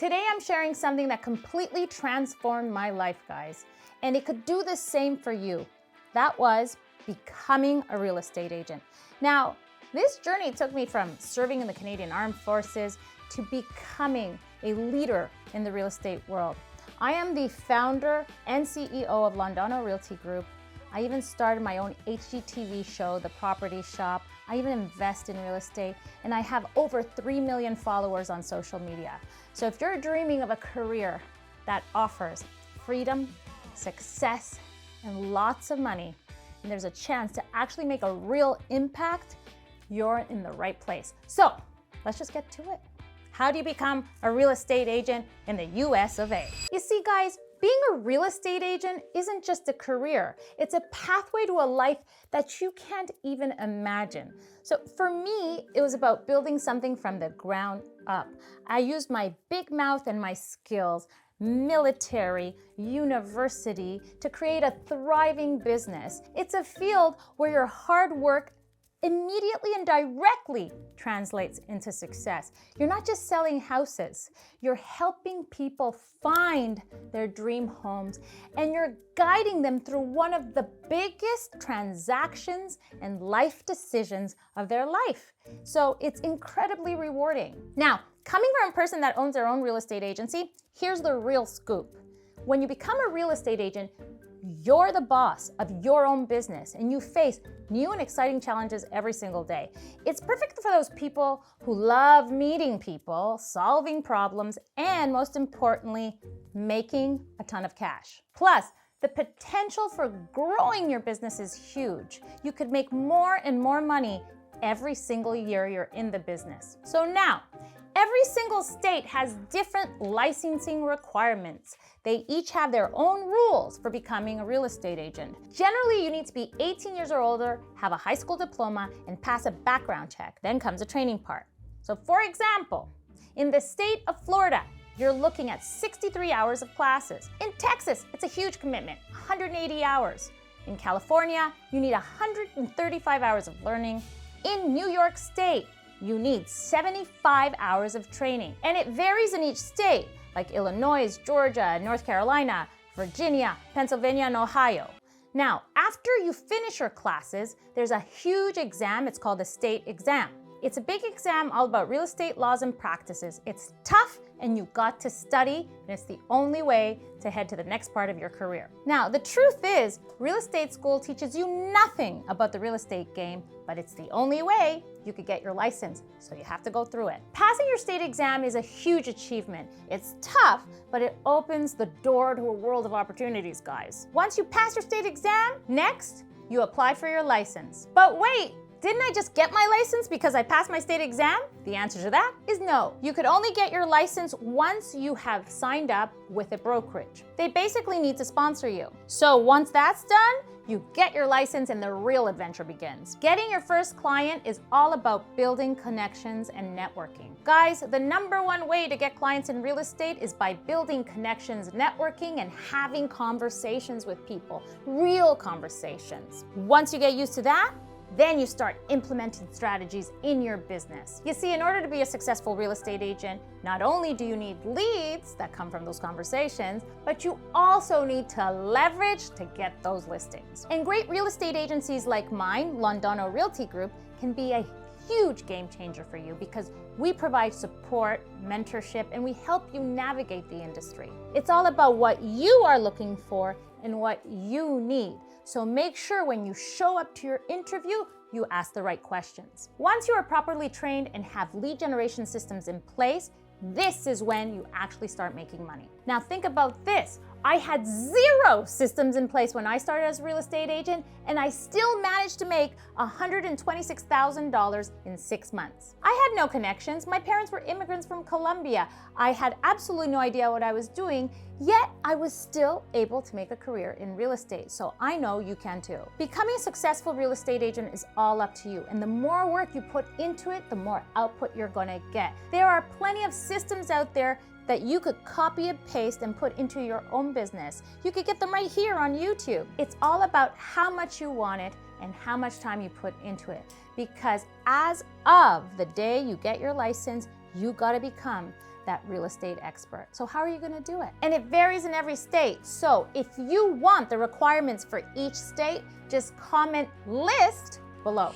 Today I'm sharing something that completely transformed my life, guys, and it could do the same for you. That was becoming a real estate agent. Now, this journey took me from serving in the Canadian Armed Forces to becoming a leader in the real estate world. I am the founder and CEO of Londono Realty Group. I even started my own HGTV show, The Property Shop. I even invest in real estate, and I have over 3 million followers on social media. So if you're dreaming of a career that offers freedom, success, and lots of money, and there's a chance to actually make a real impact, you're in the right place. So let's just get to it. How do you become a real estate agent in the US of A? You see, guys, being a real estate agent isn't just a career. It's a pathway to a life that you can't even imagine. So for me, it was about building something from the ground up. I used my big mouth and my skills, military, university, to create a thriving business. It's a field where your hard work immediately and directly translates into success. You're not just selling houses, you're helping people find their dream homes, and you're guiding them through one of the biggest transactions and life decisions of their life. So it's incredibly rewarding. Now, coming from a person that owns their own real estate agency, here's the real scoop. When you become a real estate agent, you're the boss of your own business and you face new and exciting challenges every single day. It's perfect for those people who love meeting people, solving problems, and most importantly, making a ton of cash. Plus, the potential for growing your business is huge. You could make more and more money every single year you're in the business. So now, every single state has different licensing requirements. They each have their own rules for becoming a real estate agent. Generally, you need to be 18 years or older, have a high school diploma, and pass a background check. Then comes a training part. So for example, in the state of Florida, you're looking at 63 hours of classes. In Texas, it's a huge commitment, 180 hours. In California, you need 135 hours of learning. In New York State, you need 75 hours of training. And it varies in each state, like Illinois, Georgia, North Carolina, Virginia, Pennsylvania, and Ohio. Now, after you finish your classes, there's a huge exam. It's called the state exam. It's a big exam all about real estate laws and practices. It's tough and you got to study, and it's the only way to head to the next part of your career. Now, the truth is, real estate school teaches you nothing about the real estate game, but it's the only way you could get your license, so you have to go through it. Passing your state exam is a huge achievement. It's tough, but it opens the door to a world of opportunities, guys. Once you pass your state exam, next, you apply for your license. But wait, didn't I just get my license because I passed my state exam? The answer to that is no. You could only get your license once you have signed up with a brokerage. They basically need to sponsor you. So once that's done, you get your license and the real adventure begins. Getting your first client is all about building connections and networking. Guys, the #1 way to get clients in real estate is by building connections, networking, and having conversations with people, real conversations. Once you get used to that, then you start implementing strategies in your business. You see, in order to be a successful real estate agent, not only do you need leads that come from those conversations, but you also need to leverage to get those listings. And great real estate agencies like mine, Londono Realty Group, can be a huge game changer for you because we provide support, mentorship, and we help you navigate the industry. It's all about what you are looking for and what you need. So make sure when you show up to your interview, you ask the right questions. Once you are properly trained and have lead generation systems in place, this is when you actually start making money. Now think about this. I had 0 systems in place when I started as a real estate agent, and I still managed to make $126,000 in 6 months. I had no connections. My parents were immigrants from Colombia. I had absolutely no idea what I was doing, yet I was still able to make a career in real estate. So I know you can too. Becoming a successful real estate agent is all up to you, and the more work you put into it, the more output you're gonna get. There are plenty of systems out there that you could copy and paste and put into your own business. You could get them right here on YouTube. It's all about how much you want it and how much time you put into it. Because as of the day you get your license, you gotta become that real estate expert. So how are you going to do it? And it varies in every state. So if you want the requirements for each state, just comment list below.